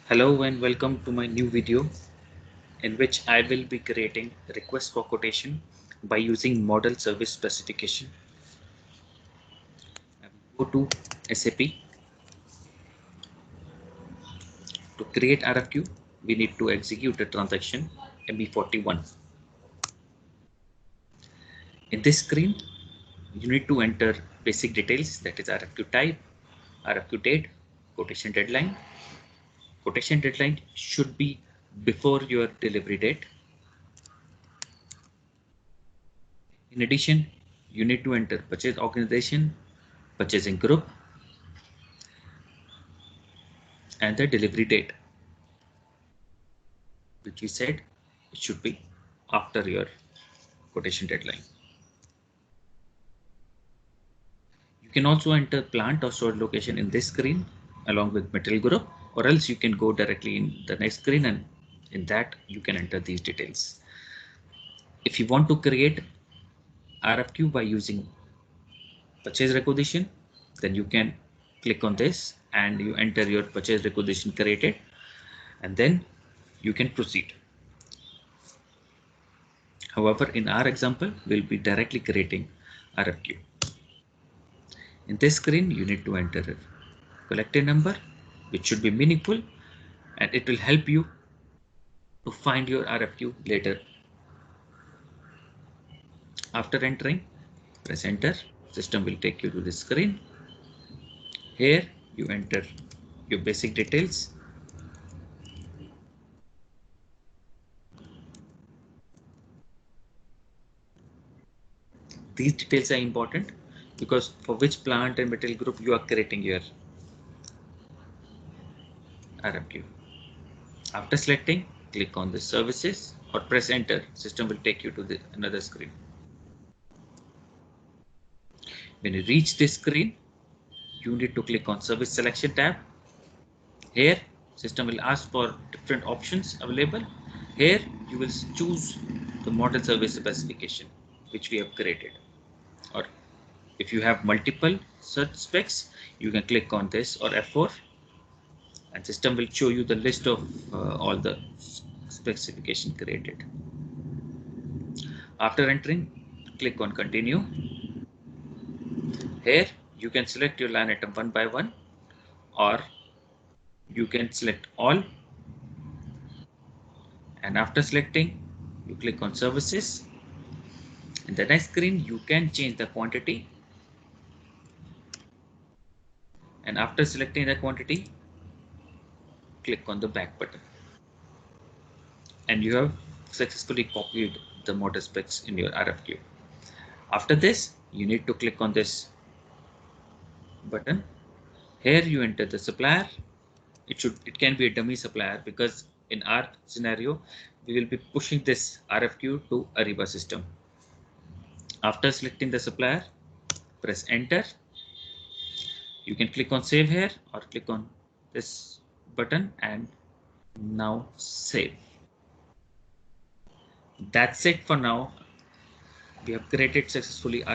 Hello and welcome to my new video in which I will be creating request for quotation by using model service specification. I will go to SAP. To create RFQ, we need to execute a transaction ME41. In this screen, you need to enter basic details, that is RFQ type, RFQ date, quotation deadline. Quotation deadline should be before your delivery date. In addition, you need to enter purchase organization, purchasing group, and the delivery date, which we said it should be after your quotation deadline. You can also enter plant or store location in this screen along with material group, or else you can go directly in the next screen and in that you can enter these details. If you want to create RFQ by using purchase requisition, then you can click on this and you enter your purchase requisition created, and then you can proceed. However, in our example, we'll be directly creating RFQ. In this screen, you need to enter a collected number, which should be meaningful, and it will help you to find your RFQ later. After entering, press enter. System will take you to the screen. Here, you enter your basic details. These details are important because for which plant and material group you are creating your RFQ. After selecting, click on the services or press enter. System will take you to another screen. When you reach this screen, you need to click on service selection tab. Here, system will ask for different options available. Here, you will choose the model service specification, which we have created. Or if you have multiple search specs, you can click on this or F4, and system will show you the list of all the specification created. After entering, click on continue. Here, you can select your line item one by one, or you can select all, and after selecting, you click on services. In the next screen, you can change the quantity, and after selecting the quantity, click on the back button, and you have successfully copied the model specs in your RFQ. After this, you need to click on this button. Here you enter the supplier. It can be a dummy supplier because in our scenario, we will be pushing this RFQ to Ariba system. After selecting the supplier, press enter. You can click on save here or click on this button and now save. That's it for now. We have created successfully our